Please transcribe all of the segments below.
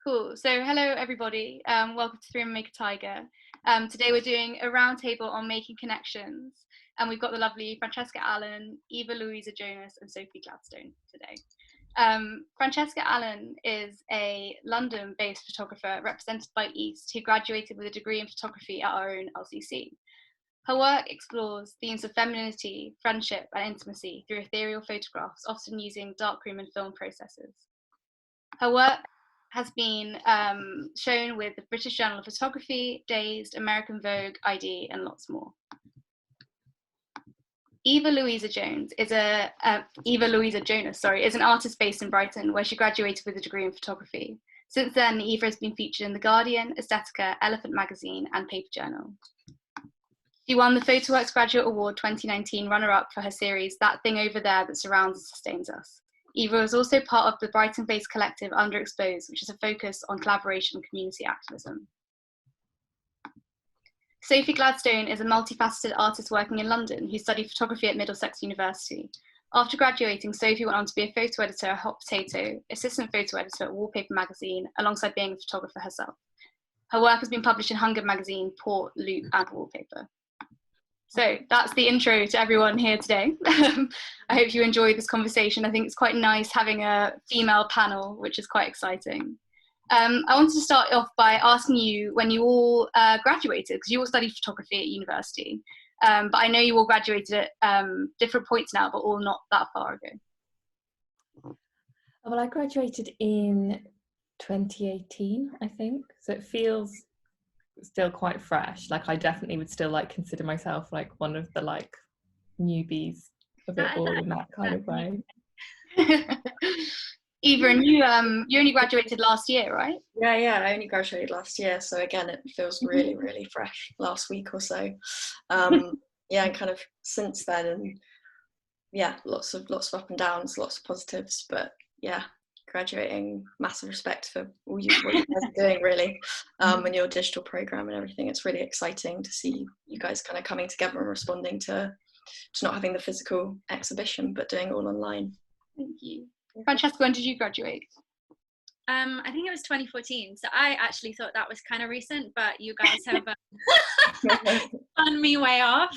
Cool. So hello everybody. Welcome to Three and Make a Tiger. Today we're doing a roundtable on making connections, and we've got the lovely Franchesca Allen, Louisa, Jonas, and Sophie Gladstone today. Franchesca Allen is a London-based photographer represented by East, who graduated with a degree in photography at our own LCC. Her work explores themes of femininity, friendship, and intimacy through ethereal photographs, often using darkroom and film processes. Her work has been shown with the British Journal of Photography, Dazed, American Vogue, ID, and lots more. Louisa Jonas is an artist based in Brighton, where she graduated with a degree in photography. Since then, Eva has been featured in The Guardian, Estetica, Elephant Magazine, and Paper Journal. She won the PhotoWorks Graduate Award 2019 runner-up for her series That Thing Over There That Surrounds and Sustains Us. Eva is also part of the Brighton-based collective Underexposed, which is a focus on collaboration and community activism. Sophie Gladstone is a multifaceted artist working in London who studied photography at Middlesex University. After graduating, Sophie went on to be a photo editor at Hot Potato, assistant photo editor at Wallpaper magazine, alongside being a photographer herself. Her work has been published in Hunger magazine, Port, Loop, and Wallpaper. So that's the intro to everyone here today. I hope you enjoyed this conversation. I think it's quite nice having a female panel, which is quite exciting. I wanted to start off by asking you when you all graduated, because you all studied photography at university, but I know you all graduated at different points now, but all not that far ago. Well, I graduated in 2018, I think, so it feels still quite fresh. Like, I definitely would still consider myself one of the newbies of it all in that kind of way. Eva, and you only graduated last year, right? Yeah, I only graduated last year, so again it feels really fresh, last week or so. Yeah, and kind of since then, and yeah, lots of up and downs, lots of positives, but yeah, graduating, massive respect for what you guys are doing, really, and your digital program and everything. It's really exciting to see you guys kind of coming together and responding to not having the physical exhibition, but doing it all online. Thank you. Francesca, when did you graduate? I think it was 2014, so I actually thought that was kind of recent, but you guys have spun me way off.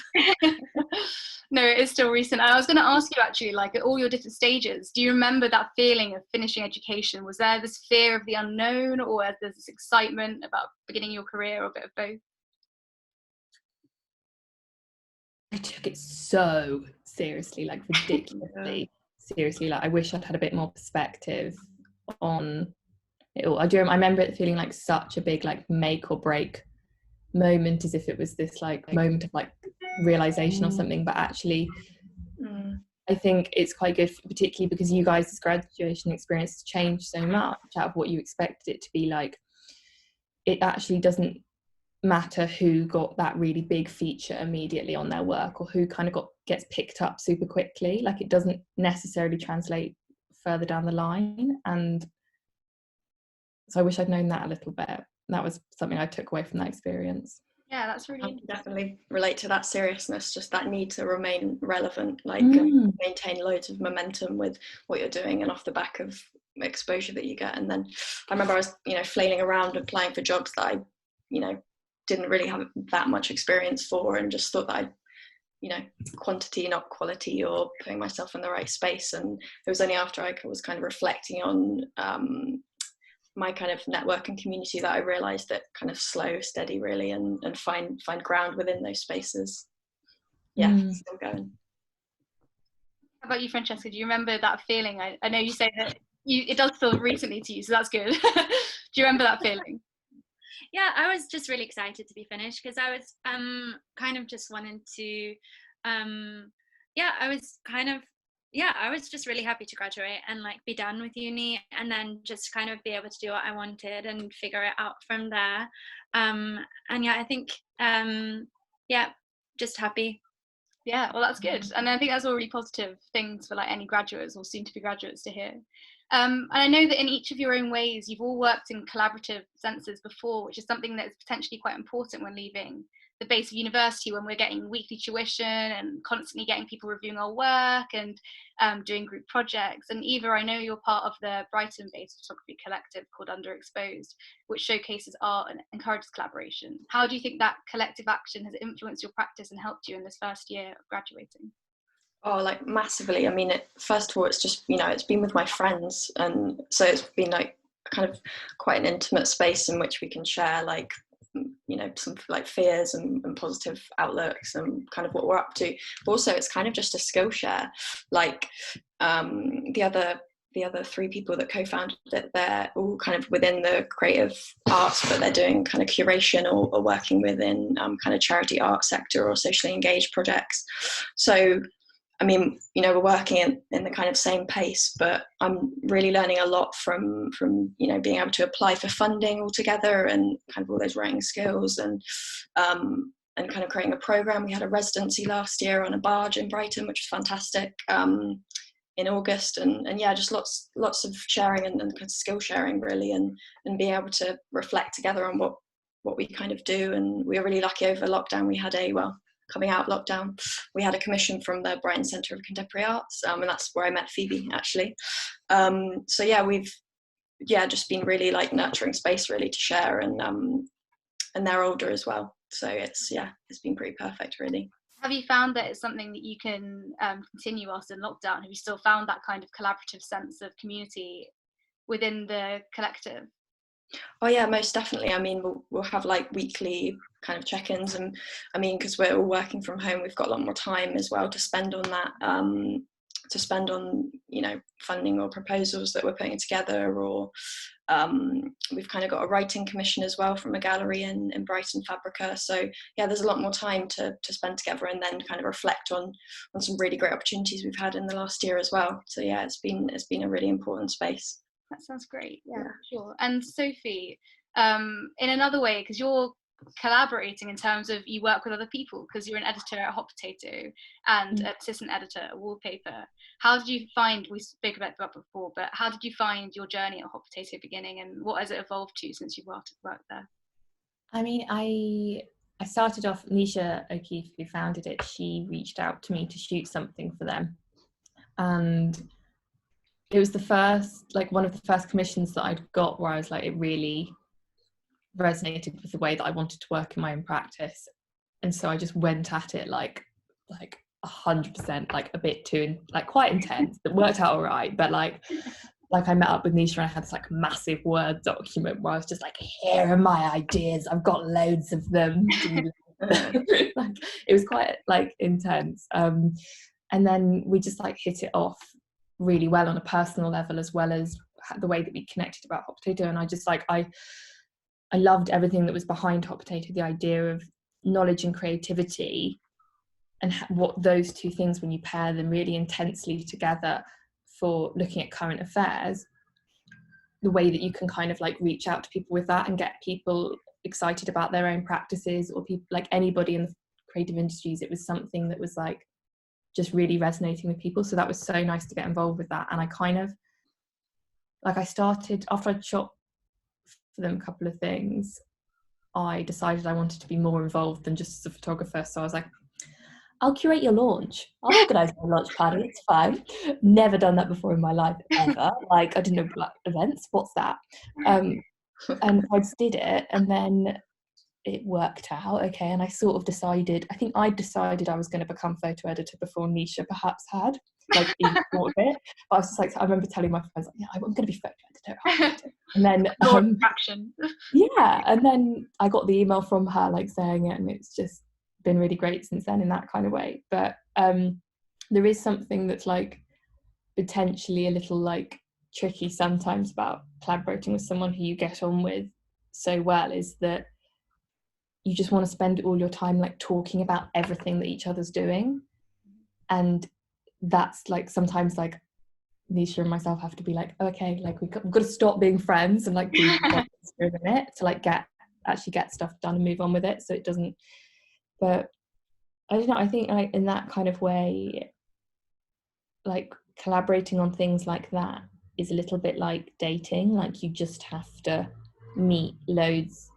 No, it is still recent. And I was going to ask you actually, at all your different stages, do you remember that feeling of finishing education? Was there this fear of the unknown, or was there this excitement about beginning your career, or a bit of both? I took it so seriously, ridiculously seriously. I wish I'd had a bit more perspective on it all. I remember it feeling like such a big make or break moment, as if it was this moment of realization or something, but actually I think it's quite good, particularly because you guys' graduation experience has changed so much out of what you expected it to be like. It actually doesn't matter who got that really big feature immediately on their work, or who kind of gets picked up super quickly. It doesn't necessarily translate further down the line, and so I wish I'd known that a little bit. That was something I took away from that experience. Yeah, that's really I can definitely relate to that seriousness, just that need to remain relevant, maintain loads of momentum with what you're doing, and off the back of exposure that you get. And then I remember I was flailing around applying for jobs that I didn't really have that much experience for, and just thought that quantity not quality, or putting myself in the right space. And it was only after I was kind of reflecting on my kind of network and community that I realized that kind of slow, steady really, and find ground within those spaces. Still going. How about you, Francesca? Do you remember that feeling? I know you say that it does feel recently to you, so that's good. Do you remember that feeling? Yeah, I was just really excited to be finished, because I was kind of just wanting to I was just really happy to graduate and be done with uni, and then just kind of be able to do what I wanted and figure it out from there. And yeah, I think just happy. Yeah, well, that's good. And I think that's all really positive things for any graduates or soon to be graduates to hear. And I know that in each of your own ways, you've all worked in collaborative senses before, which is something that is potentially quite important when leaving the base of university, when we're getting weekly tuition and constantly getting people reviewing our work and doing group projects. And Eva, I know you're part of the Brighton-based photography collective called Underexposed, which showcases art and encourages collaboration. How do you think that collective action has influenced your practice and helped you in this first year of graduating? Oh, like massively. I mean, first of all, it's just, it's been with my friends, and so it's been like kind of quite an intimate space in which we can share like, some like fears and positive outlooks and kind of what we're up to. But also, it's kind of just a skill share. Like the other three people that co-founded it, they're all kind of within the creative arts, but they're doing kind of curation or working within kind of charity art sector or socially engaged projects. So I mean, we're working in the kind of same pace, but I'm really learning a lot from being able to apply for funding all together and kind of all those writing skills and kind of creating a program. We had a residency last year on a barge in Brighton, which was fantastic, in August, and yeah, just lots of sharing and kind of skill sharing really, and being able to reflect together on what we kind of do. And we were really lucky over lockdown. We had coming out of lockdown, we had a commission from the Brighton Centre of Contemporary Arts, and that's where I met Phoebe actually. So yeah, we've just been really like nurturing space really to share, and they're older as well, so it's been pretty perfect really. Have you found that it's something that you can continue whilst in lockdown? Have you still found that kind of collaborative sense of community within the collective? Oh yeah, most definitely. I mean, we'll have like weekly kind of check-ins, and I mean, because we're all working from home, we've got a lot more time as well to spend on that, funding or proposals that we're putting together, or we've kind of got a writing commission as well from a gallery in Brighton, Fabrica. So yeah, there's a lot more time to spend together, and then kind of reflect on some really great opportunities we've had in the last year as well. So yeah, it's been a really important space. That sounds great. Yeah, sure. And Sophie, in another way, because you're collaborating in terms of you work with other people, because you're an editor at Hot Potato and an assistant editor at Wallpaper. How did you find, we spoke about that before, but how did you find your journey at Hot Potato beginning, and what has it evolved to since you've worked there? I mean, I started off, Nisha O'Keefe, who founded it, she reached out to me to shoot something for them, and it was one of the first commissions that I'd got where I was like, it really resonated with the way that I wanted to work in my own practice. And so I just went at it like 100%, like a bit too, like quite intense. It worked out all right, but like I met up with Nisha and I had this like massive Word document where I was just like, here are my ideas, I've got loads of them. Like, it was quite like intense. And then we just like hit it off really well on a personal level, as well as the way that we connected about Hot Potato. And I just like I loved everything that was behind Hot Potato, the idea of knowledge and creativity, and what those two things, when you pair them really intensely together for looking at current affairs, the way that you can kind of like reach out to people with that and get people excited about their own practices, or people like anybody in the creative industries. It was something that was like just really resonating with people. So that was so nice to get involved with that. And I kind of like, I started, after I'd shot for them a couple of things, I decided I wanted to be more involved than just as a photographer. So I was like, I'll curate your launch, I'll organise my launch party, it's fine. Never done that before in my life ever. Like, I didn't know about events, what's that? And I just did it, and then it worked out okay. And I sort of decided, I think I decided I was going to become photo editor before Nisha perhaps had, like, even thought of it. But I was just like, I remember telling my friends, like, yeah, I'm going to be photo editor. And then yeah, and then I got the email from her like saying it, and it's just been really great since then in that kind of way. But there is something that's like potentially a little like tricky sometimes about collaborating with someone who you get on with so well, is that you just want to spend all your time like talking about everything that each other's doing. And that's like sometimes like Nisha and myself have to be like, okay, like we've got to stop being friends and like be for a minute to like actually get stuff done and move on with it, so it doesn't. But I don't know, I think like in that kind of way, like collaborating on things like that is a little bit like dating. Like, you just have to meet loads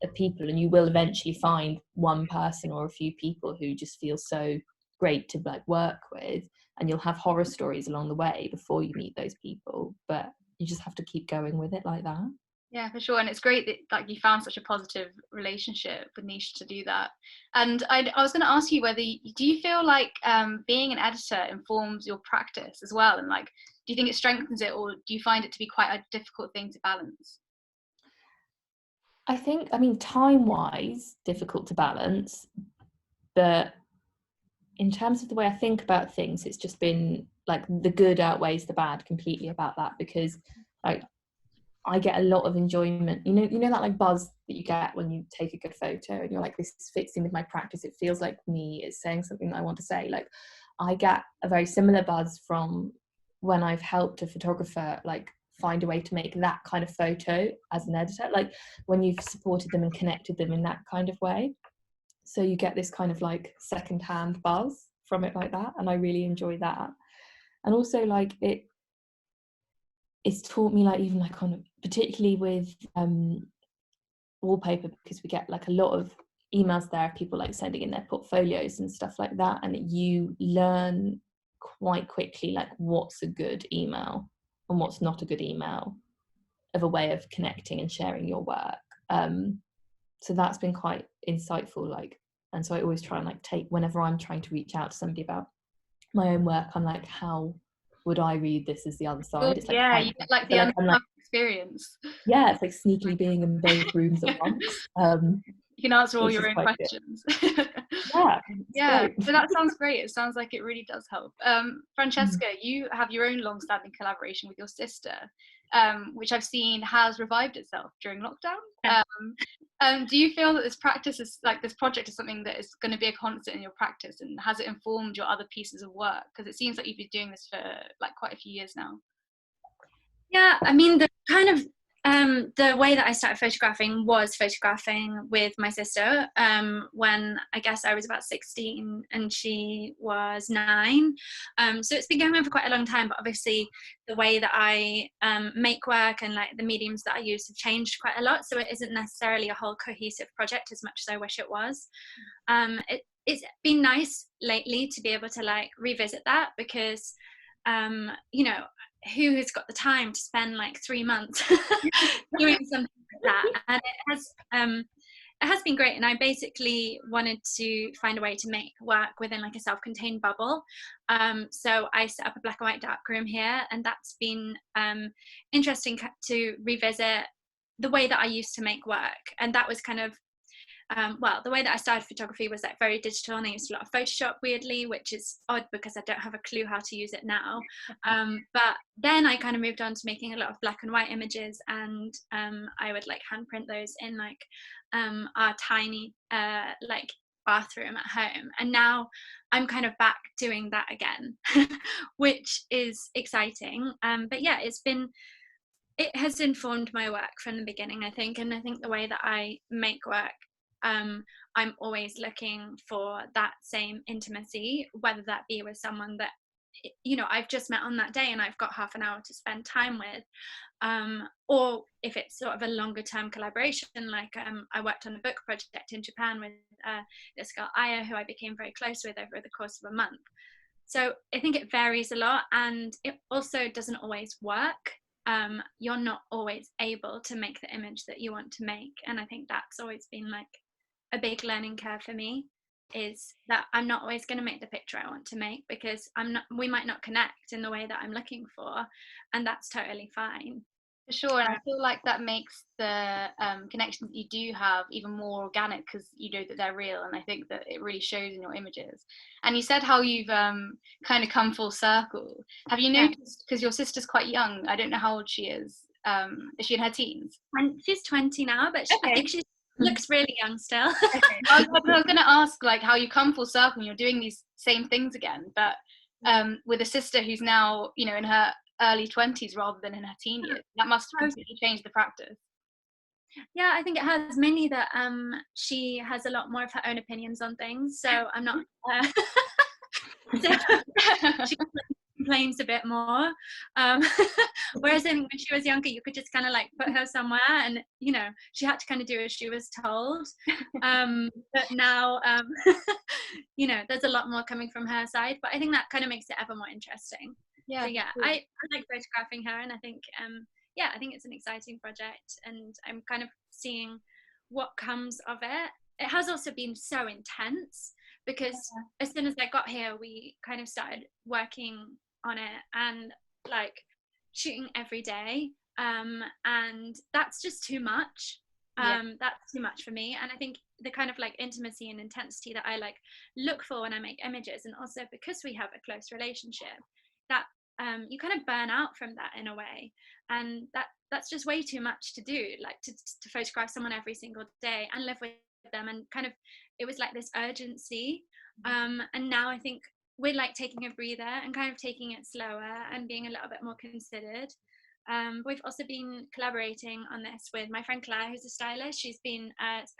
of people, and you will eventually find one person or a few people who just feel so great to like work with, and you'll have horror stories along the way before you meet those people, but you just have to keep going with it like that. Yeah, for sure. And it's great that like you found such a positive relationship with Nisha to do that. And I was going to ask you whether do you feel like being an editor informs your practice as well, and like do you think it strengthens it, or do you find it to be quite a difficult thing to balance? I think, I mean, time-wise, difficult to balance, but in terms of the way I think about things, it's just been like the good outweighs the bad completely about that, because like I get a lot of enjoyment, you know that like buzz that you get when you take a good photo and you're like, this fits in with my practice, it feels like me, it's saying something that I want to say. Like I get a very similar buzz from when I've helped a photographer like find a way to make that kind of photo as an editor, like when you've supported them and connected them in that kind of way. So you get this kind of like secondhand buzz from it like that, and I really enjoy that. And also like it's taught me like even like on particularly with wallpaper, because we get like a lot of emails there of people like sending in their portfolios and stuff like that, and you learn quite quickly like what's a good email and what's not a good email of a way of connecting and sharing your work. So that's been quite insightful, like, and so I always try and like take, whenever I'm trying to reach out to somebody about my own work, I'm like, how would I read this as the other side? It's like, yeah, you get like the like, experience. Yeah, it's like sneakily being in both rooms at once. You can answer all your own questions. Yeah, so that sounds great. It sounds like it really does help. Francesca, you have your own long-standing collaboration with your sister, which I've seen has revived itself during lockdown. Do you feel that this practice is like this project is something that is going to be a constant in your practice, and has it informed your other pieces of work? Because it seems like you've been doing this for like quite a few years now. Yeah, I mean, the kind of the way that I started photographing was photographing with my sister when I guess I was about 16 and she was 9. So it's been going on for quite a long time, but obviously the way that I make work and like the mediums that I use have changed quite a lot. So it isn't necessarily a whole cohesive project as much as I wish it was. It's been nice lately to be able to like revisit that, because you know, who has got the time to spend like 3 months doing something like that? And it has been great, and I basically wanted to find a way to make work within like a self-contained bubble. So I set up a black and white darkroom here, and that's been interesting to revisit the way that I used to make work. And that was kind of well, the way that I started photography was like very digital, and I used a lot of Photoshop, weirdly, which is odd because I don't have a clue how to use it now. But then I kind of moved on to making a lot of black and white images, and I would like handprint those in like our tiny like bathroom at home. And now I'm kind of back doing that again, which is exciting. But yeah, it has informed my work from the beginning, I think. And I think the way that I make work, I'm always looking for that same intimacy, whether that be with someone that, you know, I've just met on that day and I've got half an hour to spend time with, or if it's sort of a longer term collaboration, like I worked on a book project in Japan with this girl Aya, who I became very close with over the course of a month. So I think it varies a lot, and it also doesn't always work. You're not always able to make the image that you want to make, and I think that's always been like a big learning curve for me, is that I'm not always going to make the picture I want to make, because we might not connect in the way that I'm looking for, and that's totally fine. For sure, and I feel like that makes the connections that you do have even more organic, because you know that they're real, and I think that it really shows in your images. And you said how you've kind of come full circle. Have you noticed, because your sister's quite young, I don't know how old she is she in her teens? She's 20 now, but I think she looks really young still. I was going to ask like how you come full circle and you're doing these same things again, but with a sister who's now, you know, in her early 20s rather than in her teen years. That must have completely changed the practice. Yeah, I think it has, mainly that she has a lot more of her own opinions on things, so I'm not complains a bit more. Whereas I think when she was younger, you could just kind of like put her somewhere and, you know, she had to kind of do as she was told. But now, you know, there's a lot more coming from her side, but I think that kind of makes it ever more interesting. Yeah, so yeah, cool. I like photographing her, and I think yeah, I think it's an exciting project, and I'm kind of seeing what comes of it. It has also been so intense because as soon as I got here, we kind of started working on it and like shooting every day, and that's just too much. That's too much for me, and I think the kind of like intimacy and intensity that I like look for when I make images, and also because we have a close relationship, that you kind of burn out from that in a way, and that's just way too much to do, like to photograph someone every single day and live with them, and kind of it was like this urgency, and now I think we're like taking a breather and kind of taking it slower and being a little bit more considered. We've also been collaborating on this with my friend Claire, who's a stylist. She's been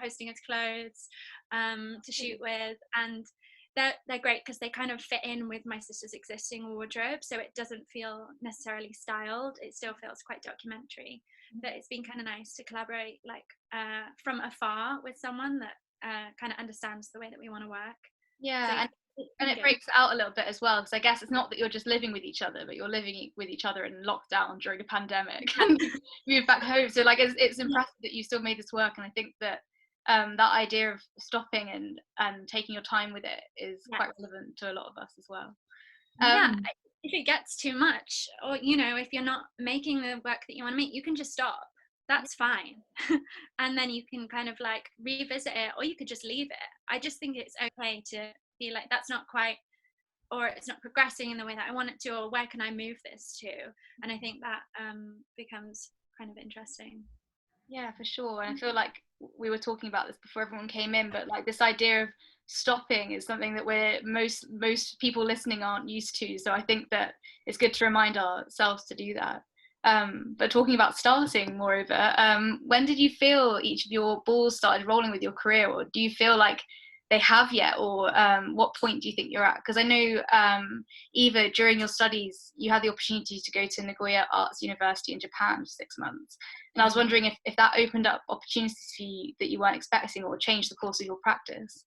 posting us clothes to shoot with, and they're great because they kind of fit in with my sister's existing wardrobe, so it doesn't feel necessarily styled. It still feels quite documentary. But it's been kind of nice to collaborate like from afar with someone that kind of understands the way that we want to work. Yeah, and it breaks out a little bit as well, because I guess it's not that you're just living with each other, but you're living with each other in lockdown during a pandemic and moved back home. So like it's impressive that you still made this work, and I think that that idea of stopping and taking your time with it is quite relevant to a lot of us as well. If it gets too much, or you know, if you're not making the work that you want to make, you can just stop. That's fine. And then you can kind of like revisit it, or you could just leave it. I just think it's okay to be like, that's not quite, or it's not progressing in the way that I want it to, or where can I move this to? And I think that becomes kind of interesting. Yeah, for sure. And I feel like we were talking about this before everyone came in, but like this idea of stopping is something that most people listening aren't used to. So I think that it's good to remind ourselves to do that. But talking about starting, moreover, when did you feel each of your balls started rolling with your career, or do you feel like they have yet, or what point do you think you're at? Because I know, Eva, during your studies, you had the opportunity to go to Nagoya Arts University in Japan for 6 months. And I was wondering if that opened up opportunities for you that you weren't expecting, or changed the course of your practice.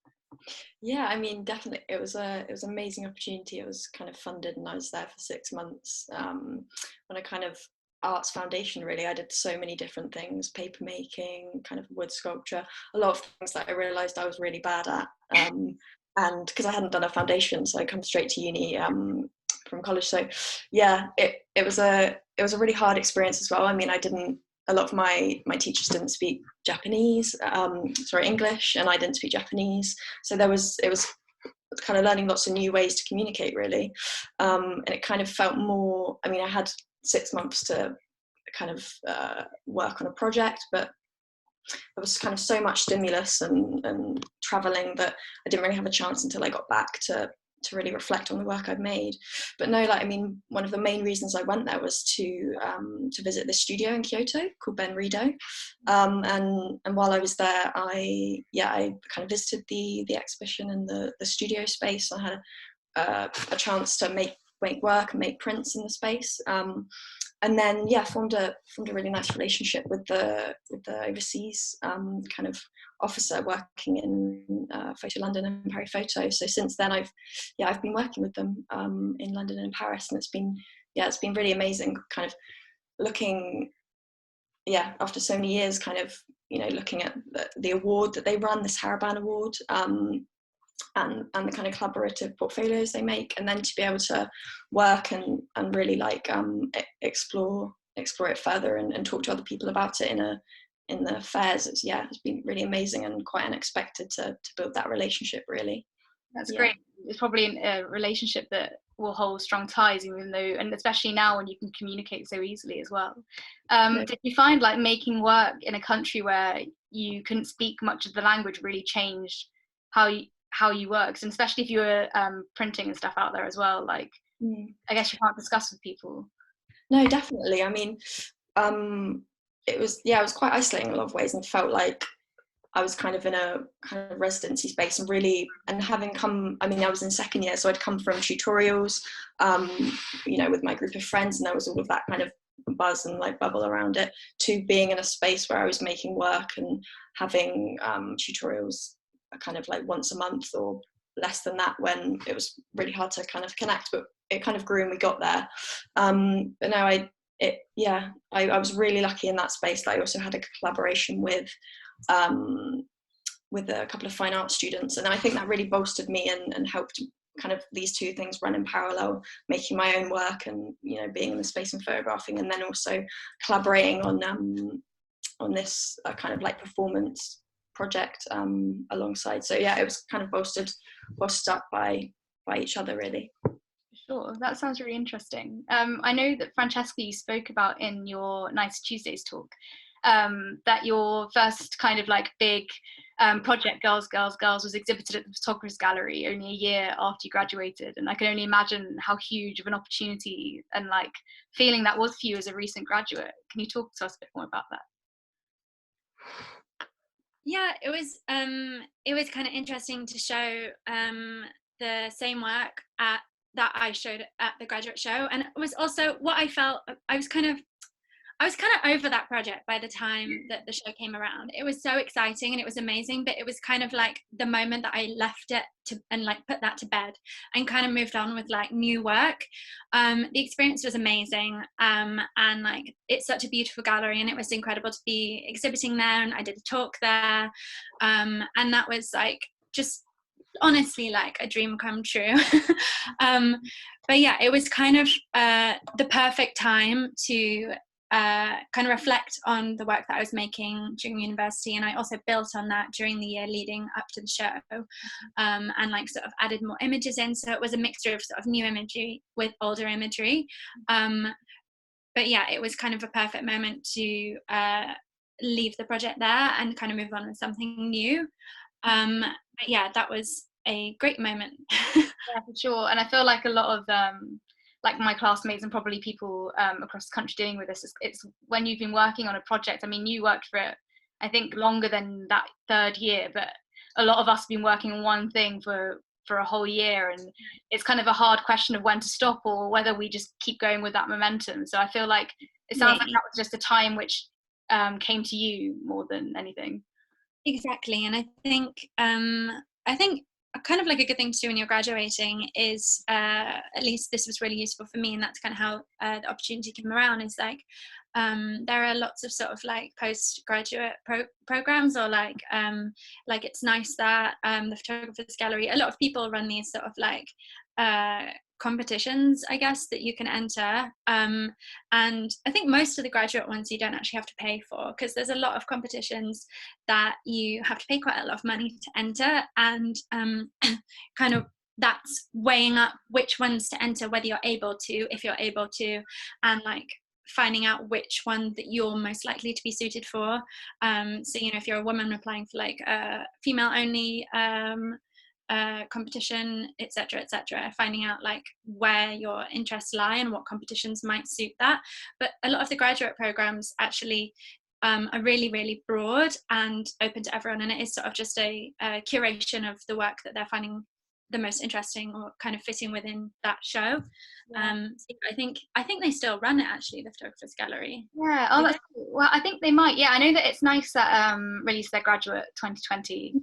Yeah, I mean, definitely, it was an amazing opportunity. It was kind of funded, and I was there for 6 months on a kind of arts foundation. Really, I did so many different things: paper making, kind of wood sculpture, a lot of things that I realised I was really bad at. And because I hadn't done a foundation, so I come straight to uni from college. So yeah, it was a really hard experience as well. I mean, a lot of my teachers didn't speak Japanese, English, and I didn't speak Japanese. So it was kind of learning lots of new ways to communicate, really. And it kind of felt more, I mean, I had 6 months to kind of work on a project, but there was kind of so much stimulus and traveling that I didn't really have a chance until I got back to really reflect on the work I'd made. But no, like, I mean, one of the main reasons I went there was to visit this studio in Kyoto called Ben Rido, and while I was there, I kind of visited the exhibition and the studio space. I had a chance to make work and make prints in the space, and then formed a really nice relationship with the overseas kind of officer working in Photo London and Paris Photo. So since then I've been working with them in London and Paris, and it's been really amazing, kind of looking after so many years, kind of, you know, looking at the award that they run, this Haraban Award, and the kind of collaborative portfolios they make, and then to be able to work and really like explore it further and talk to other people about it in the fairs. It's been really amazing and quite unexpected to build that relationship, really. That's great. It's probably a relationship that will hold strong ties, even though, and especially now when you can communicate so easily as well. Did you find like making work in a country where you couldn't speak much of the language really changed how you worked, and especially if you were printing and stuff out there as well, like I guess you can't discuss with people? No, definitely. I mean, it was quite isolating in a lot of ways, and felt like I was kind of in a kind of residency space, and having come, I mean, I was in second year, so I'd come from tutorials, with my group of friends, and there was all of that kind of buzz and like bubble around it, to being in a space where I was making work and having tutorials kind of like once a month or less than that, when it was really hard to kind of connect, but it kind of grew and we got there. But now I was really lucky in that space that I also had a collaboration with a couple of fine art students, and I think that really bolstered me and helped kind of these two things run in parallel, making my own work and being in the space and photographing, and then also collaborating on this kind of like performance project alongside. So yeah, it was kind of bolstered up by each other, really. Sure, that sounds really interesting. I know that Francesca, you spoke about in your Nice Tuesdays talk, that your first kind of like big project, Girls, was exhibited at the Photographers Gallery only a year after you graduated, and I can only imagine how huge of an opportunity and like feeling that was for you as a recent graduate. Can you talk to us a bit more about that? Yeah, it was kind of interesting to show the same work that I showed at the graduate show, and it was also what I felt. I was kind of over that project by the time that the show came around. It was so exciting and it was amazing, but it was kind of like the moment that I left it and like put that to bed and kind of moved on with like new work. The experience was amazing, and like it's such a beautiful gallery, and it was incredible to be exhibiting there, and I did a talk there, and that was like just honestly like a dream come true. But yeah, it was kind of the perfect time to kind of reflect on the work that I was making during university, and I also built on that during the year leading up to the show, and like sort of added more images in, so it was a mixture of sort of new imagery with older imagery, but yeah, it was kind of a perfect moment to leave the project there and kind of move on with something new. But yeah, that was a great moment. Yeah, for sure. And I feel like a lot of like my classmates and probably people across the country dealing with this, it's when you've been working on a project. I mean, you worked for it, I think, longer than that third year, but a lot of us have been working on one thing for a whole year, and it's kind of a hard question of when to stop or whether we just keep going with that momentum. So I feel like it sounds like that was just a time which came to you more than anything. Exactly. And I think kind of like a good thing to do when you're graduating is, at least this was really useful for me, and that's kind of how the opportunity came around, is like there are lots of sort of like postgraduate programs, or like it's nice that the Photographers Gallery, a lot of people run these sort of like competitions, I guess, that you can enter, and I think most of the graduate ones you don't actually have to pay for, because there's a lot of competitions that you have to pay quite a lot of money to enter, and kind of that's weighing up which ones to enter, whether you're able to, if you're able to, and like finding out which one that you're most likely to be suited for. So if you're a woman applying for like a female only competition, etc., finding out like where your interests lie and what competitions might suit that. But a lot of the graduate programs actually are really, really broad and open to everyone, and it is sort of just a curation of the work that they're finding the most interesting or kind of fitting within that show. So I think they still run it, actually, the Photographers Gallery. Yeah. Oh, that's cool. Well, I think they might. Yeah, I know that it's nice that released their graduate 2020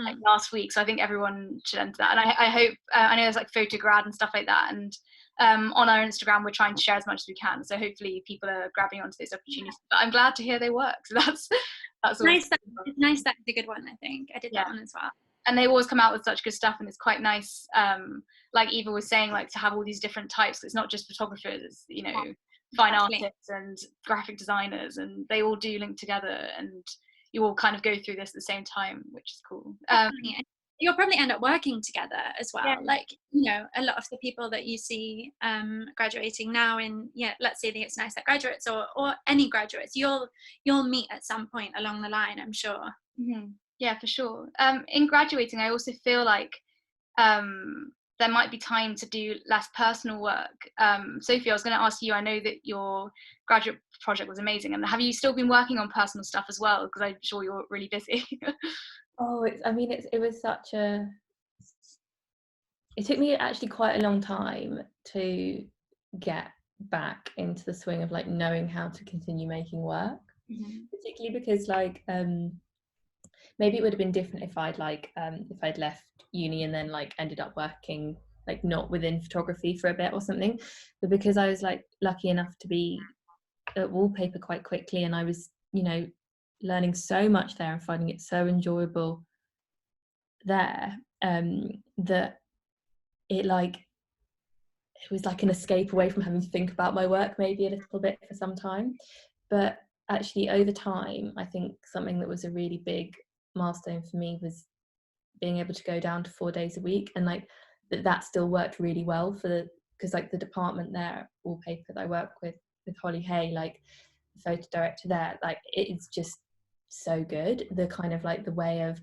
like last week, so I think everyone should enter that. And I hope I know there's like Photograd and stuff like that, and on our Instagram we're trying to share as much as we can, so hopefully people are grabbing onto those opportunities. But I'm glad to hear they work, so that's nice. It's nice. That's a good one. I think I did that one as well. And they always come out with such good stuff, and it's quite nice, like Eva was saying, like to have all these different types. It's not just photographers, it's fine artists and graphic designers, and they all do link together, and you all kind of go through this at the same time, which is cool. You'll probably end up working together as well. Like, a lot of the people that you see graduating now in, let's say the It's Nice That graduates, or any graduates, you'll meet at some point along the line, I'm sure. Mm-hmm. Yeah, for sure. In graduating, I also feel like there might be time to do less personal work. Sophie, I was going to ask you, I know that your graduate project was amazing, and have you still been working on personal stuff as well? Because I'm sure you're really busy. It was such a, it took me actually quite a long time to get back into the swing of like knowing how to continue making work, particularly because like maybe it would have been different if I'd left uni and then like ended up working like not within photography for a bit or something, but because I was like lucky enough to be at Wallpaper quite quickly, and I was, you know, learning so much there and finding it so enjoyable there, that it was like an escape away from having to think about my work maybe a little bit for some time. But actually over time, I think something that was a really big milestone for me was being able to go down to 4 days a week, and like that still worked really well because like the department there, Wallpaper, that I work with Holly Hay, like the photo director there, like it's just so good. The kind of like the way of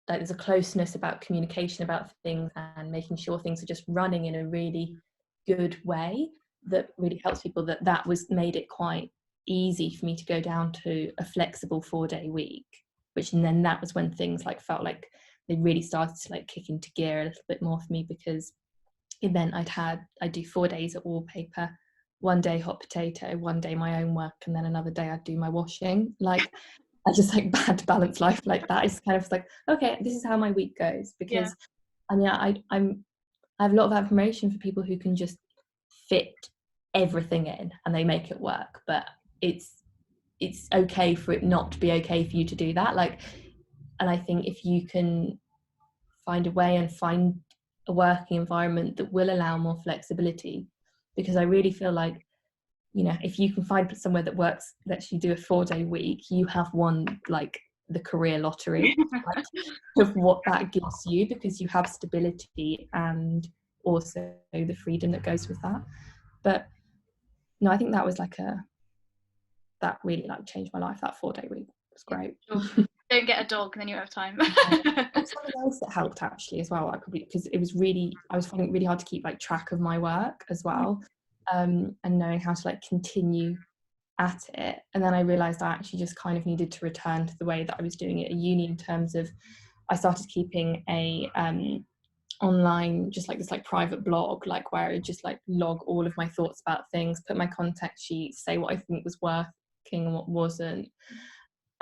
like there's a closeness about communication about things and making sure things are just running in a really good way that really helps people, that was made it quite easy for me to go down to a flexible 4-day week, and then that was when things like felt like they really started to like kick into gear a little bit more for me, because then I'd do 4 days at Wallpaper, 1 day hot potato, 1 day my own work, and then another day I'd do my washing. Like I just like had to balance life like that. It's kind of like, okay, this is how my week goes, because I mean I have a lot of admiration for people who can just fit everything in and they make it work, but it's okay for it not to be okay for you to do that. Like, and I think if you can find a way and find a working environment that will allow more flexibility, because I really feel like, you know, if you can find somewhere that works, lets you do a 4-day week, you have won like the career lottery of what that gives you, because you have stability and also the freedom that goes with that. But no, I think that was like that really like changed my life. That 4-day week was great. Sure. Don't get a dog and then you have time. That's something else that helped actually as well. Because I was finding it really hard to keep like track of my work as well, and knowing how to like continue at it. And then I realized I actually just kind of needed to return to the way that I was doing it at uni, in terms of I started keeping a online, just like this like private blog, like where I just like log all of my thoughts about things, put my contact sheets, say what I think was working and what wasn't.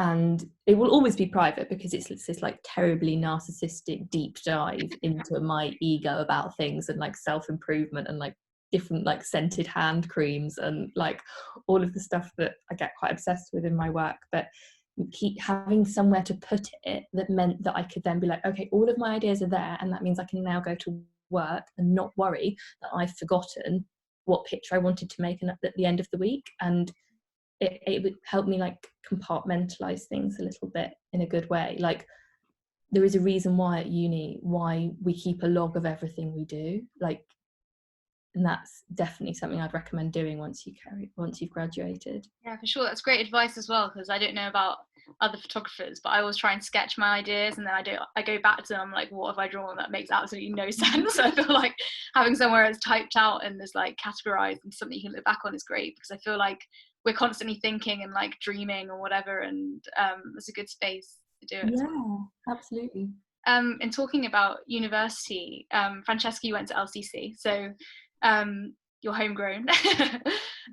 And it will always be private because it's this like terribly narcissistic deep dive into my ego about things and like self-improvement and like different like scented hand creams and like all of the stuff that I get quite obsessed with in my work. But keep having somewhere to put it that meant that I could then be like, okay, all of my ideas are there, and that means I can now go to work and not worry that I've forgotten what picture I wanted to make at the end of the week. And it would help me like compartmentalize things a little bit in a good way. Like there is a reason why at uni why we keep a log of everything we do, like, and that's definitely something I'd recommend doing once you've graduated. Yeah, for sure. That's great advice as well, because I don't know about other photographers, but I always try and sketch my ideas and then I go back to them like, what have I drawn that makes absolutely no sense? I feel like having somewhere it's typed out and there's like categorized and something you can look back on is great, because I feel like we're constantly thinking and like dreaming or whatever, and it's a good space to do it. Yeah, absolutely. In talking about university, Francesca, you went to LCC, so you're homegrown.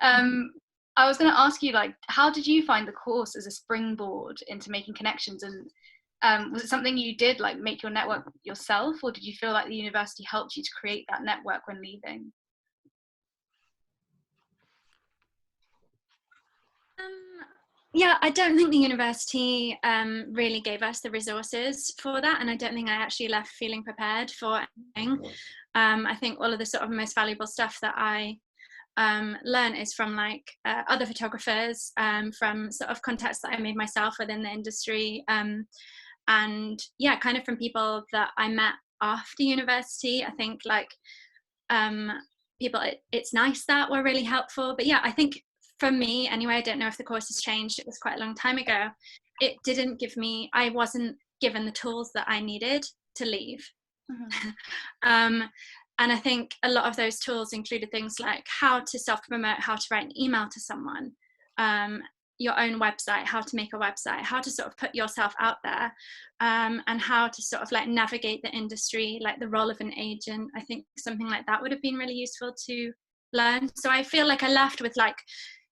I was going to ask you, like, how did you find the course as a springboard into making connections? And was it something you did, like, make your network yourself, or did you feel like the university helped you to create that network when leaving? Yeah, I don't think the university really gave us the resources for that, and I don't think I actually left feeling prepared for anything. I think all of the sort of most valuable stuff that I learn is from like other photographers, from sort of contacts that I made myself within the industry, and yeah, kind of from people that I met after university. I think like people, it's nice that were really helpful, but yeah, I think for me anyway, I don't know if the course has changed, it was quite a long time ago, it didn't give me, I wasn't given the tools that I needed to leave. And I think a lot of those tools included things like how to self-promote, how to write an email to someone, your own website, how to make a website, how to sort of put yourself out there, and how to sort of like navigate the industry, like the role of an agent. I think something like that would have been really useful to learn. So I feel like I left with like,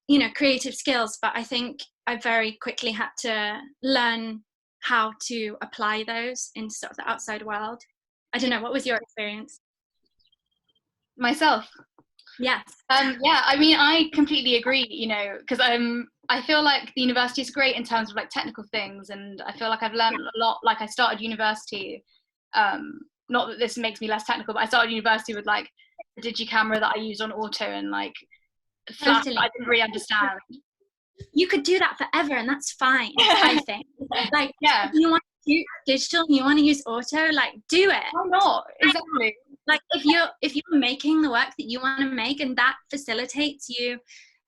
you know, creative skills, but I think I very quickly had to learn how to apply those into sort of the outside world. I don't know, what was your experience? Myself? Yes. Yeah, I mean, I completely agree, you know, because I feel like the university is great in terms of like technical things, and I feel like I've learned a lot. Like I started university, not that this makes me less technical, but I started university with like a digi camera that I used on auto and like flash that I didn't really understand. You could do that forever, and that's fine. I think. Like, yeah, if you want to do digital and you want to use auto, like, do it. Why not? Exactly. Like, if you're making the work that you want to make, and that facilitates you,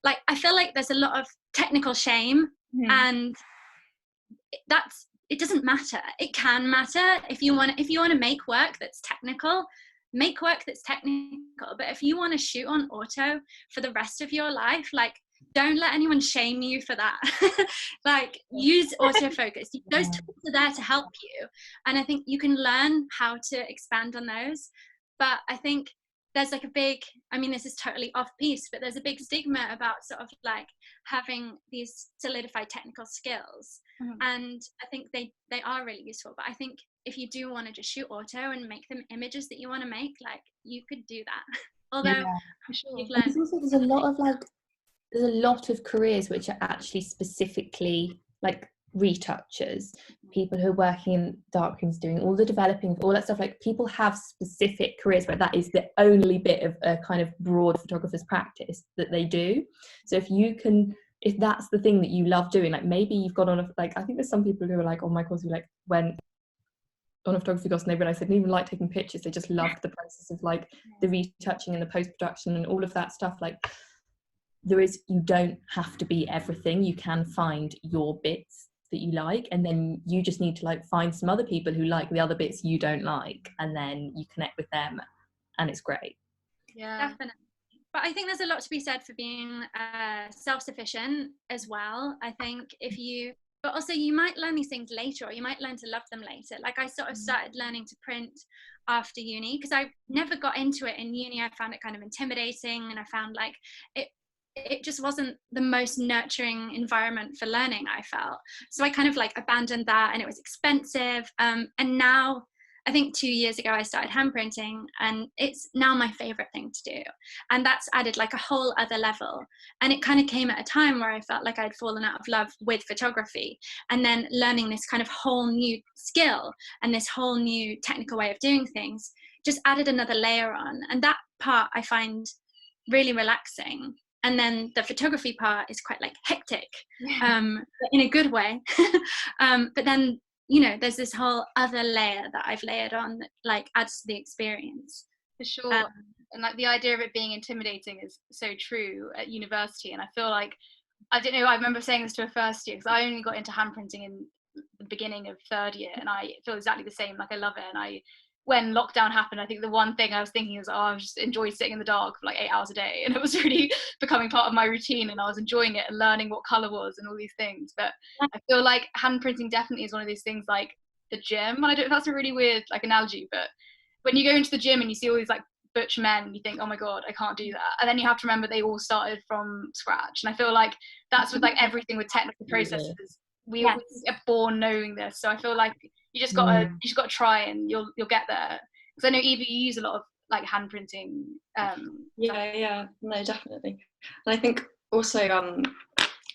like, I feel like there's a lot of technical shame, and it doesn't matter. It can matter if you want to make work that's technical. Make work that's technical, but if you want to shoot on auto for the rest of your life, like, don't let anyone shame you for that. Like, use autofocus. Those tools are there to help you, and I think you can learn how to expand on those. But I think there's like a big, I mean, this is totally off piece, but there's a big stigma about sort of like having these solidified technical skills. And I think they are really useful. But I think if you do want to just shoot auto and make them images that you want to make, like, you could do that. Although for sure. you've learned. There's a lot of like, there's a lot of careers which are actually specifically like retouchers, people who are working in darkrooms doing all the developing, all that stuff. Like, people have specific careers where that is the only bit of a kind of broad photographer's practice that they do. So if that's the thing that you love doing, like, maybe you've got on like, I think there's some people who are like, oh my god, who like went on a photography course and they realized they didn't even like taking pictures, they just loved the process of like the retouching and the post-production and all of that stuff. Like, you don't have to be everything. You can find your bits that you like, and then you just need to like find some other people who like the other bits you don't like, and then you connect with them, and it's great. Yeah, definitely. But I think there's a lot to be said for being self-sufficient as well. I think but also you might learn these things later, or you might learn to love them later. Like, I sort of started learning to print after uni, because I never got into it in uni. I found it kind of intimidating, and I found like it just wasn't the most nurturing environment for learning, I felt. So I kind of like abandoned that, and it was expensive. And now, I think 2 years ago, I started hand printing, and it's now my favorite thing to do. And that's added like a whole other level. And it kind of came at a time where I felt like I'd fallen out of love with photography, and then learning this kind of whole new skill and this whole new technical way of doing things just added another layer on. And that part I find really relaxing. And then the photography part is quite like hectic, in a good way. But then, you know, there's this whole other layer that I've layered on that like adds to the experience. For sure. And like the idea of it being intimidating is so true at university. And I feel like, I don't know, I remember saying this to a first year, because I only got into hand printing in the beginning of third year, and I feel exactly the same. Like, I love it. And when lockdown happened, I think the one thing I was thinking was, I just enjoyed sitting in the dark for like 8 hours a day, and it was really becoming part of my routine, and I was enjoying it and learning what colour was and all these things. But I feel like hand printing definitely is one of these things like the gym. I don't know if that's a really weird like analogy, but when you go into the gym and you see all these like butch men, you think, oh my god, I can't do that. And then you have to remember they all started from scratch. And I feel like that's with like everything with technical processes. We are born knowing this. So I feel like you just gotta try, and you'll get there. Because I know, Eva, you use a lot of like hand printing. No, definitely. And I think also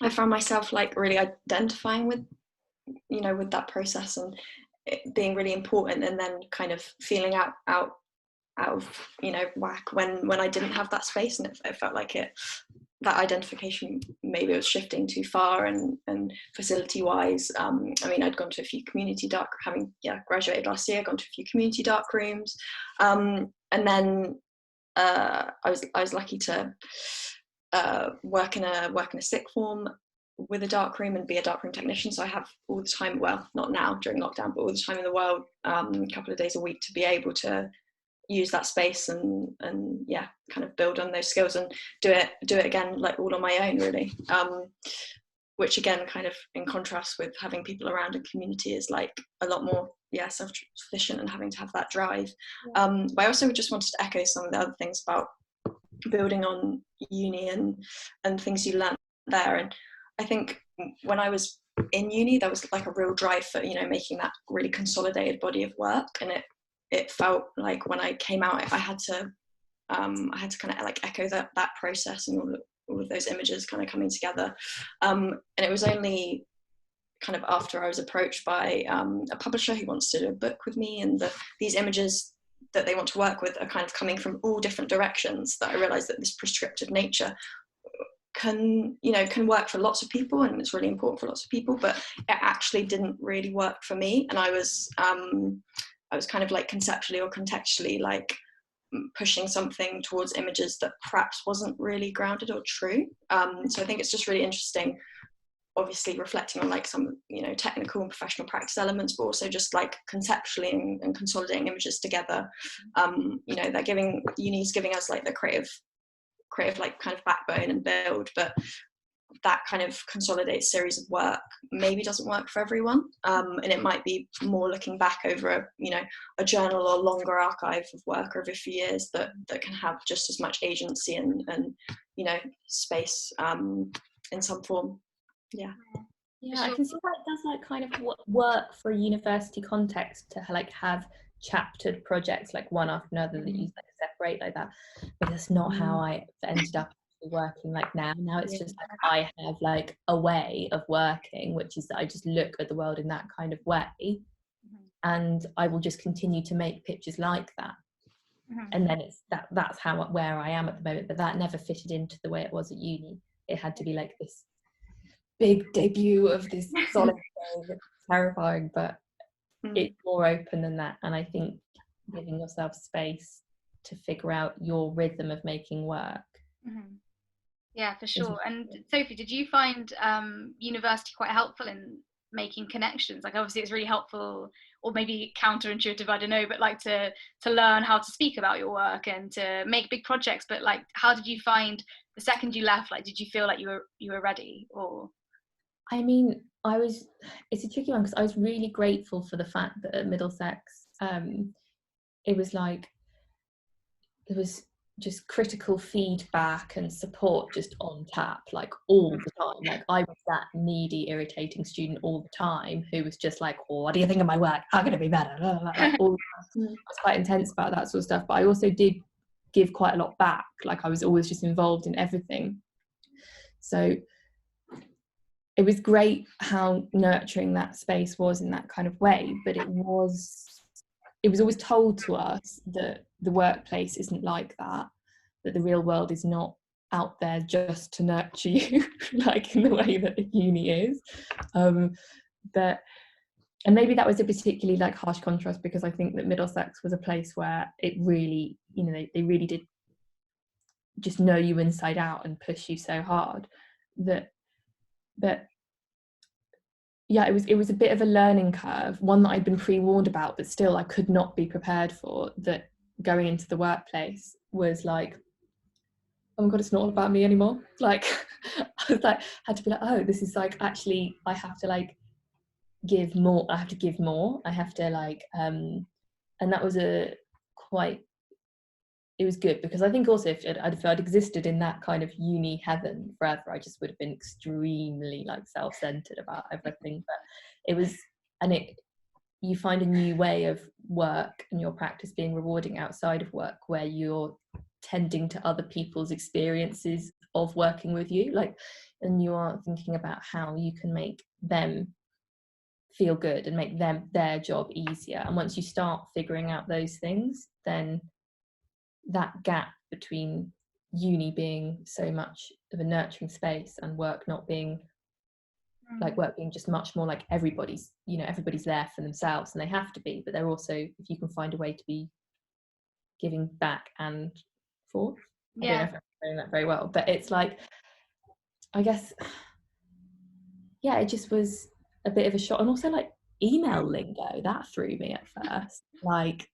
I found myself like really identifying with, you know, with that process, and it being really important, and then kind of feeling out of, you know, whack when I didn't have that space, and it felt like that identification maybe was shifting too far, and facility wise, I mean, I'd gone to a few community having graduated last year, gone to a few community dark rooms, and then I was lucky to work in a sixth form with a darkroom and be a darkroom technician. So I have all the time, well, not now during lockdown, but all the time in the world, a couple of days a week to be able to use that space and yeah, kind of build on those skills and do it again, like all on my own, really. Which again, kind of in contrast with having people around a community, is like a lot more, yeah, self-sufficient and having to have that drive. But I also just wanted to echo some of the other things about building on uni and things you learn there. And I think when I was in uni, there was like a real drive for, you know, making that really consolidated body of work, and it felt like when I came out, I had to kind of like echo that process and all of those images kind of coming together. And it was only kind of after I was approached by a publisher who wants to do a book with me, and these images that they want to work with are kind of coming from all different directions, that I realized that this prescriptive nature can work for lots of people, and it's really important for lots of people, but it actually didn't really work for me. And I was kind of like conceptually or contextually like pushing something towards images that perhaps wasn't really grounded or true. So I think it's just really interesting, obviously reflecting on like some, you know, technical and professional practice elements, but also just like conceptually and consolidating images together. You know, uni's giving us like the creative like kind of backbone and build, but that kind of consolidated series of work maybe doesn't work for everyone, and it might be more looking back over a journal or longer archive of work over a few years that can have just as much agency and space in some form. Yeah, I can see how it does like kind of work for a university context to like have chaptered projects like one after another that you like separate like that, but that's not how I ended up working like now it's just like I have like a way of working, which is that I just look at the world in that kind of way, and I will just continue to make pictures like that. And then it's that's where I am at the moment, but that never fitted into the way it was at uni. It had to be like this big debut of this solid thing. It's terrifying, but it's more open than that. And I think giving yourself space to figure out your rhythm of making work. Yeah, for sure. And Sophie, did you find university quite helpful in making connections? Like obviously it's really helpful, or maybe counterintuitive, I don't know, but like to learn how to speak about your work and to make big projects. But like, how did you find the second you left? Like, did you feel like you were ready? Or I mean, it's a tricky one because I was really grateful for the fact that at Middlesex, it was like, there was just critical feedback and support just on tap, like all the time. Like I was that needy, irritating student all the time who was just like, oh, what do you think of my work? How can it be better? Like, all I was quite intense about that sort of stuff, but I also did give quite a lot back. Like I was always just involved in everything. So it was great how nurturing that space was in that kind of way, but it was always told to us that the workplace isn't like that the real world is not out there just to nurture you like in the way that uni is. And maybe that was a particularly like harsh contrast, because I think that Middlesex was a place where it really, they really did just know you inside out and push you so hard that yeah, it was a bit of a learning curve, one that I'd been pre-warned about, but still I could not be prepared for, that going into the workplace was like, oh my god, it's not all about me anymore. Like I was like, had to be like, oh, this is like, actually I have to like give more, I have to like and that was it was good, because I think also if I'd existed in that kind of uni heaven forever, I just would have been extremely like self-centered about everything. But you find a new way of work and your practice being rewarding outside of work, where you're tending to other people's experiences of working with you, like, and you are thinking about how you can make them feel good and make their job easier. And once you start figuring out those things, then that gap between uni being so much of a nurturing space and work not being like, work being just much more like everybody's there for themselves, and they have to be, but they're also, if you can find a way to be giving back and forth. I don't know if I'm doing that very well, but it's like, I guess yeah, it just was a bit of a shock. And also like email lingo, that threw me at first. Like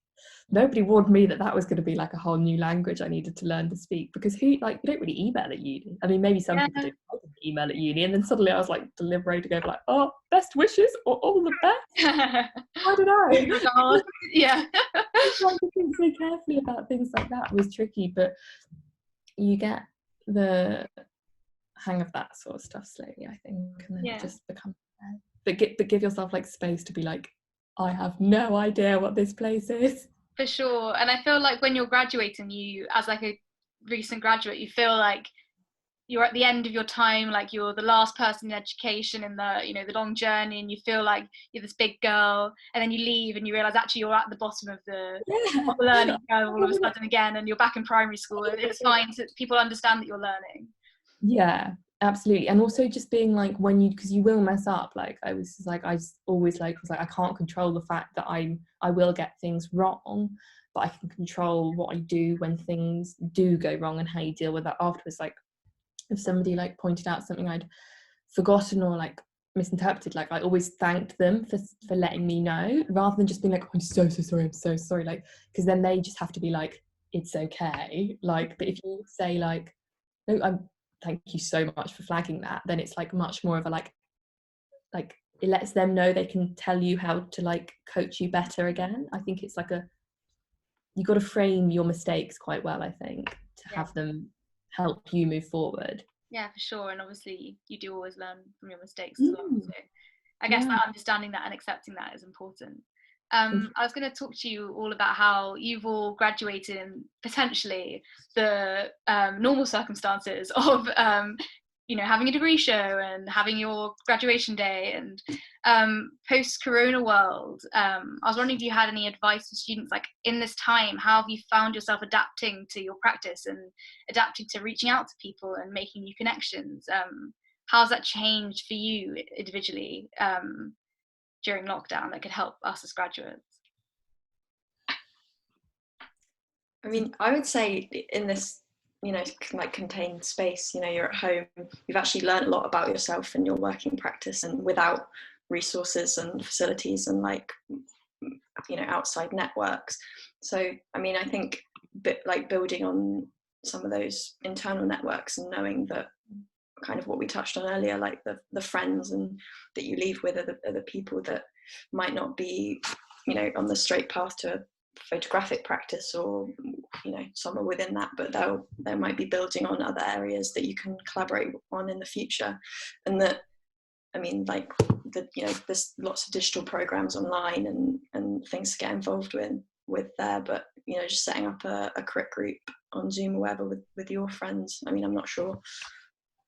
nobody warned me that was going to be like a whole new language I needed to learn to speak, because you don't really email at uni. I mean, maybe some people do. I didn't email at uni, and then suddenly I was like deliberating over like, oh, best wishes or all the best. I don't know. Yeah. Trying to think so carefully about things like that was tricky, but you get the hang of that sort of stuff slowly, I think, and then it just becomes but give yourself like space to be like, I have no idea what this place is. For sure. And I feel like when you're graduating, you, as like a recent graduate, you feel like you're at the end of your time, like you're the last person in education in the, you know, the long journey, and you feel like you're this big girl, and then you leave and you realize actually you're at the bottom of the learning curve all of a sudden again, and you're back in primary school, and it's fine to people understand that you're learning. Yeah, absolutely. And also just being like, when you, because you will mess up, like I was just like, I just always like was like, I can't control the fact that I will get things wrong, but I can control what I do when things do go wrong and how you deal with that afterwards. Like if somebody like pointed out something I'd forgotten or like misinterpreted, like I always thanked them for letting me know, rather than just being like, oh, I'm so sorry, like, because then they just have to be like, it's okay, like. But if you say like, no, thank you so much for flagging that, then it's like much more of a like it lets them know they can tell you how to like coach you better again. I think it's like you got to frame your mistakes quite well, I think, to have them help you move forward. Yeah, for sure. And obviously you do always learn from your mistakes as well, so I guess that understanding that and accepting that is important. I was going to talk to you all about how you've all graduated in potentially the normal circumstances of you know, having a degree show and having your graduation day, and post-corona world. I was wondering if you had any advice for students, like in this time, how have you found yourself adapting to your practice and adapting to reaching out to people and making new connections? How's that changed for you individually during lockdown that could help us as graduates? I mean, I would say in this, you know, like contained space, you know, you're at home, you've actually learned a lot about yourself and your working practice, and without resources and facilities and like, you know, outside networks. So, I mean, I think like building on some of those internal networks and knowing that kind of what we touched on earlier, like the friends and that you leave with are the people that might not be, you know, on the straight path to photographic practice, or, you know, somewhere within that, but they might be building on other areas that you can collaborate on in the future. And that, I mean, like you know, there's lots of digital programs online and things to get involved with there, but, you know, just setting up a crit group on Zoom or whatever with your friends. I mean, I'm not sure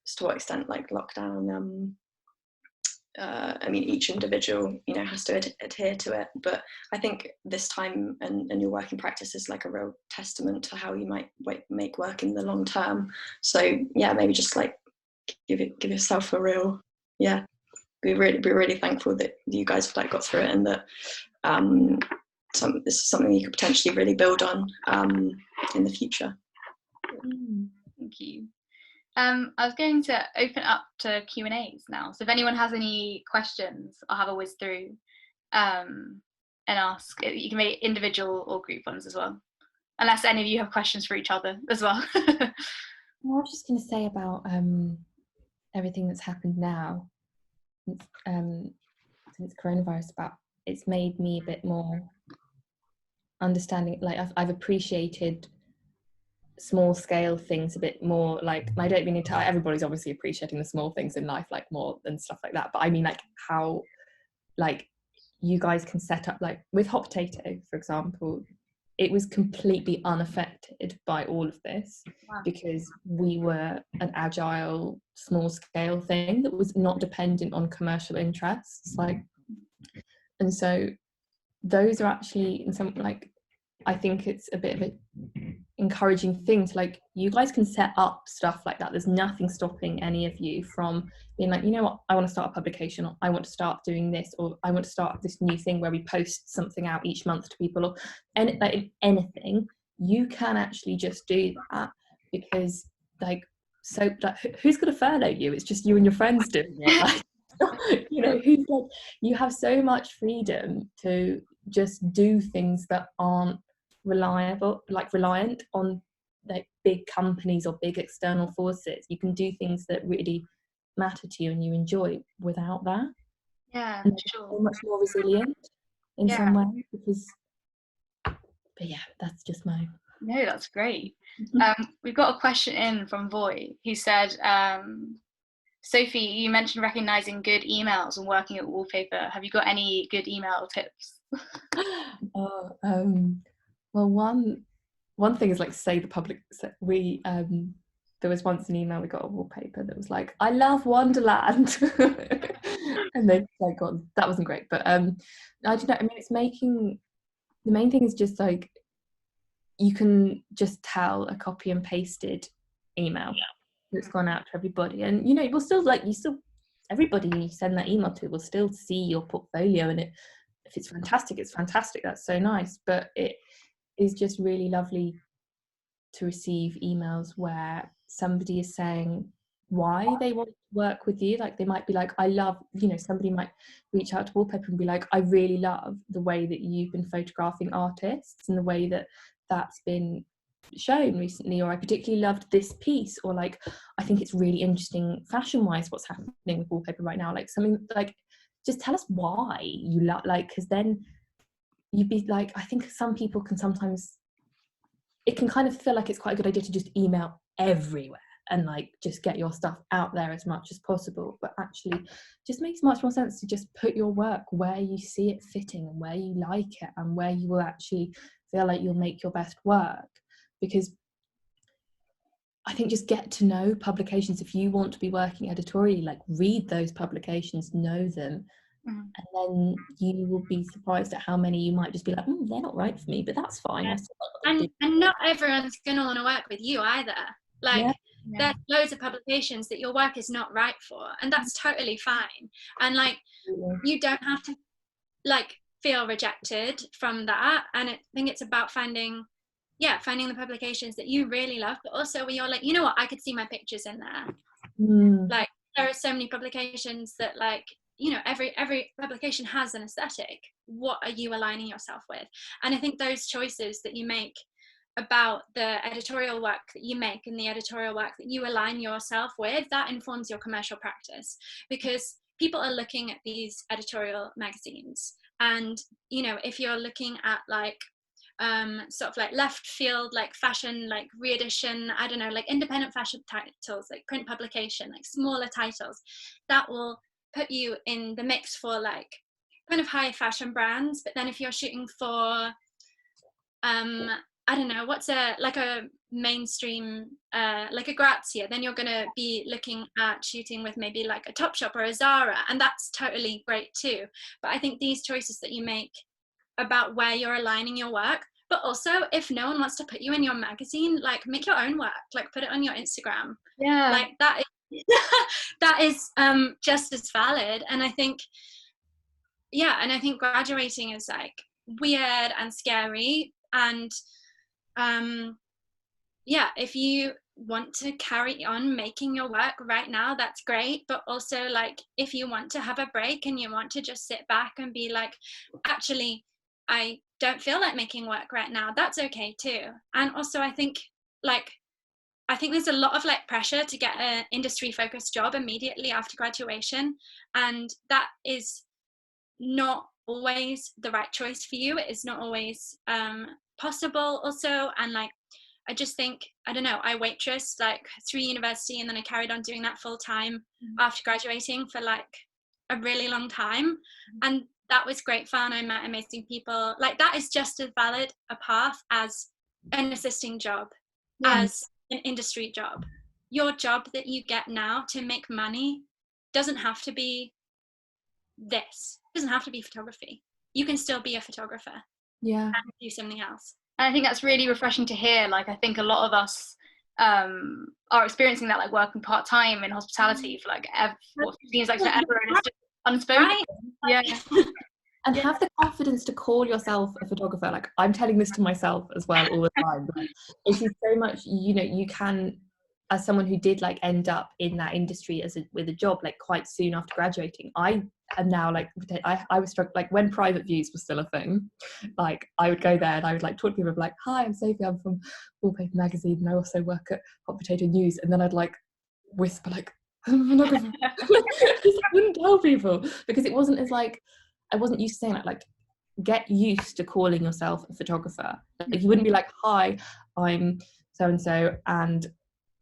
as to what extent like lockdown I mean, each individual, you know, has to adhere to it, but I think this time and your working practice is like a real testament to how you might make work in the long term. So yeah, maybe just like give yourself a real, be really thankful that you guys have like got through it, and that this is something you could potentially really build on in the future. Thank you. I was going to open up to Q&As now. So if anyone has any questions, I'll have a whiz through and ask. You can make individual or group ones as well, unless any of you have questions for each other as well. Well, I was just going to say about everything that's happened now since coronavirus, about it's made me a bit more understanding. Like I've appreciated small scale things a bit more, like, and I don't mean to, everybody's obviously appreciating the small things in life like more than stuff like that, but I mean like how like you guys can set up, like with Hot Potato for example, it was completely unaffected by all of this. Wow. Because we were an agile small scale thing that was not dependent on commercial interests, like, and so those are actually in some, like, I think it's a bit of an encouraging thing to, like, you guys can set up stuff like that. There's nothing stopping any of you from being like, you know what, I want to start a publication, or I want to start doing this, or I want to start this new thing where we post something out each month to people, or anything. You can actually just do that, because like, so like, who's going to furlough you? It's just you and your friends doing it. Like, You know, who's like, you have so much freedom to just do things that aren't reliant on like big companies or big external forces. You can do things that really matter to you and you enjoy without that. Yeah, And sure. so much more resilient in some way, because, but yeah, that's just my. No, that's great. We've got a question in from Voy. He said, Sophie, you mentioned recognizing good emails and working at wallpaper. Have you got any good email tips? Well, one thing is like, say the public. We there was once an email we got a wallpaper that was like, I love Wonderland, and they like, God, that wasn't great. But I don't know. I mean, it's making, the main thing is just like, you can just tell a copy and pasted email that's gone out to everybody, and you know, you'll still like, everybody you send that email to will still see your portfolio, and it, if it's fantastic, it's fantastic. That's so nice. But it is just really lovely to receive emails where somebody is saying why they want to work with you. Like, they might be like, I love, you know, somebody might reach out to Wallpaper and be like, I really love the way that you've been photographing artists and the way that that's been shown recently, or I particularly loved this piece, or like, I think it's really interesting fashion wise what's happening with Wallpaper right now. Like, something like, just tell us why you love, like, because then you'd be like, I think some people can sometimes, it can kind of feel like it's quite a good idea to just email everywhere and like just get your stuff out there as much as possible, but actually just makes much more sense to just put your work where you see it fitting and where you like it and where you will actually feel like you'll make your best work. Because I think just get to know publications. If you want to be working editorially, like, read those publications, know them, and then you will be surprised at how many you might just be like, they're not right for me, but that's fine. Yeah. And not everyone's going to want to work with you either. Like, there's loads of publications that your work is not right for, and that's totally fine. And like, you don't have to like feel rejected from that. And I think it's about finding the publications that you really love, but also where you're like, you know what, I could see my pictures in there. Like, there are so many publications that, like, you know, every publication has an aesthetic. What are you aligning yourself with? And I think those choices that you make about the editorial work that you make and the editorial work that you align yourself with, that informs your commercial practice, because people are looking at these editorial magazines, and you know, if you're looking at like sort of like left field, like fashion, like re-edition, I don't know, like independent fashion titles, like print publication, like smaller titles, that will put you in the mix for like kind of high fashion brands. But then if you're shooting for I don't know, what's a mainstream, like a Grazia, then you're going to be looking at shooting with maybe like a Topshop or a Zara, and that's totally great too. But I think these choices that you make about where you're aligning your work, but also if no one wants to put you in your magazine, like, make your own work, like put it on your Instagram. Like, that is that is just as valid. And I think graduating is like weird and scary, and if you want to carry on making your work right now, that's great. But also, like, if you want to have a break and you want to just sit back and be like, actually, I don't feel like making work right now, that's okay too. And also, I think there's a lot of like pressure to get an industry focused job immediately after graduation, and that is not always the right choice for you. It is not always possible also. And like, I just think, I don't know, I waitressed like through university, and then I carried on doing that full time after graduating for like a really long time, and that was great fun. I met amazing people. Like, that is just as valid a path as an assisting job, as an industry job. Your job that you get now to make money doesn't have to be this. It doesn't have to be photography. You can still be a photographer and do something else. And I think that's really refreshing to hear. Like, I think a lot of us are experiencing that, like working part-time in hospitality for like what seems like forever, and it's just unspoken. Right? And have the confidence to call yourself a photographer. Like, I'm telling this to myself as well all the time. Like, it is so much, you know, you can as someone who did like end up in that industry with a job like quite soon after graduating, I am now like, I was struck, like when private views was still a thing, like I would go there and I would like talk to people like, hi, I'm Sophie, I'm from Wallpaper Magazine and I also work at Hot Potato News, and then I'd like whisper like, I'm a photographer. Just wouldn't tell people, because it wasn't as like, I wasn't used to saying that. Like, get used to calling yourself a photographer. Like, you wouldn't be like, hi, I'm so and so and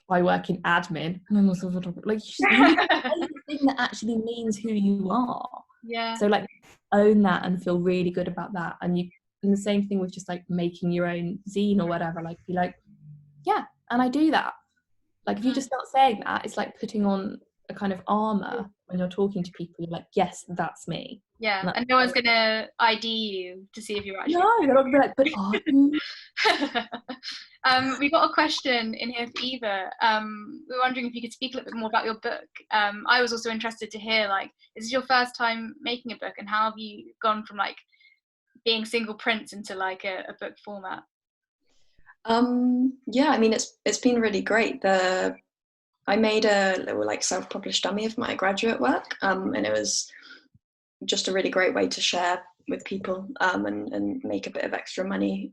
I work in admin and I'm also a photographer. Like, you need anything that actually means who you are. Yeah. So like, own that and feel really good about that. And the same thing with just like making your own zine or whatever, like be like, yeah, and I do that. Like, if you just start saying that, it's like putting on a kind of armor when you're talking to people. You're like, yes, that's me. Yeah, and no one's gonna ID you to see if you're actually. No, they're not gonna be like, but are you? We got a question in here for Eva. We were wondering if you could speak a little bit more about your book. I was also interested to hear, like, is this your first time making a book, and how have you gone from like being single prints into like a book format? Yeah, I mean, it's been really great. I made a little like self-published dummy of my graduate work, and it was just a really great way to share with people, and make a bit of extra money,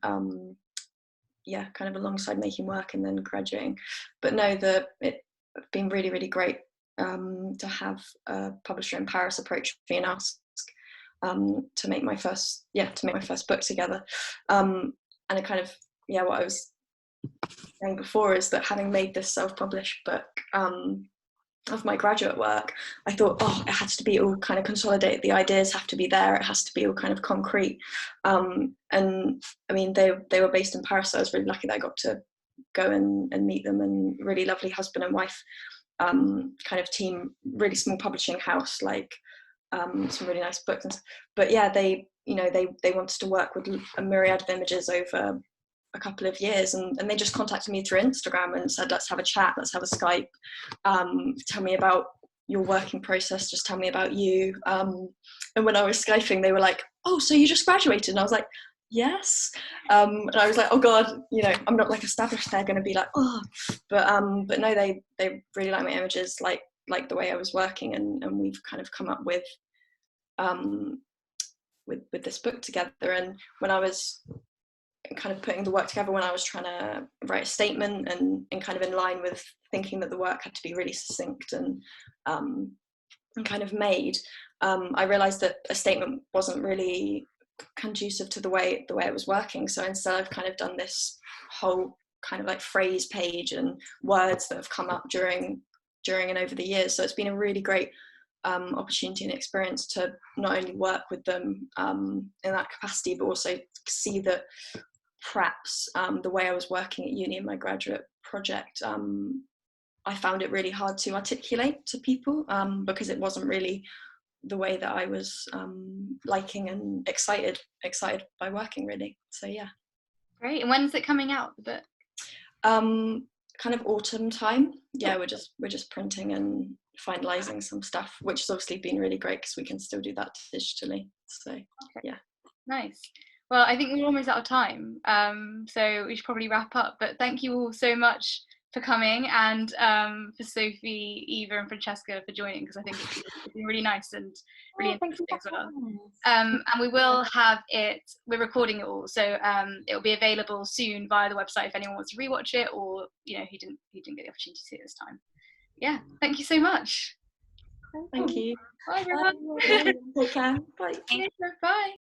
yeah, kind of alongside making work and then graduating. But no, it's been really, really great to have a publisher in Paris approach me and ask to make my first book together. And it kind of, yeah, what I was saying before is that having made this self-published book of my graduate work, I thought, it has to be all kind of consolidated. The ideas have to be there. It has to be all kind of concrete. And I mean, they were based in Paris, so I was really lucky that I got to go and meet them, and really lovely husband and wife kind of team, really small publishing house, like some really nice books. But yeah, they wanted to work with a myriad of images over a couple of years, and they just contacted me through Instagram and said, let's have a chat, let's have a Skype, tell me about your working process, just tell me about you. And when I was Skyping, they were like, oh, so you just graduated? And I was like, yes. And I was like, oh God, I'm not like established, they're going to be like, oh, but no, they really like my images, like the way I was working, and we've kind of come up with this book together. And when I was kind of putting the work together, when I was trying to write a statement, and kind of in line with thinking that the work had to be really succinct and kind of made, I realized that a statement wasn't really conducive to the way it was working. So instead, I've kind of done this whole kind of like phrase page and words that have come up during and over the years. So it's been a really great opportunity and experience to not only work with them in that capacity, but also see that perhaps the way I was working at uni in my graduate project, I found it really hard to articulate to people, because it wasn't really the way that I was liking and excited by working, really. So yeah. Great. And when's it coming out, the book? Kind of autumn time. Yeah, we're just printing and finalizing some stuff, which has obviously been really great because we can still do that digitally. So okay. Yeah. Nice. Well, I think we're almost out of time, so we should probably wrap up. But thank you all so much for coming, and for Sophie, Eva, and Francesca for joining, because I think it's been really nice and really interesting as well. And we will have it. We're recording it all, so it will be available soon via the website if anyone wants to rewatch it, or who didn't get the opportunity to see it this time. Yeah, thank you so much. Thank you. Bye everyone. Take care. Bye. Bye.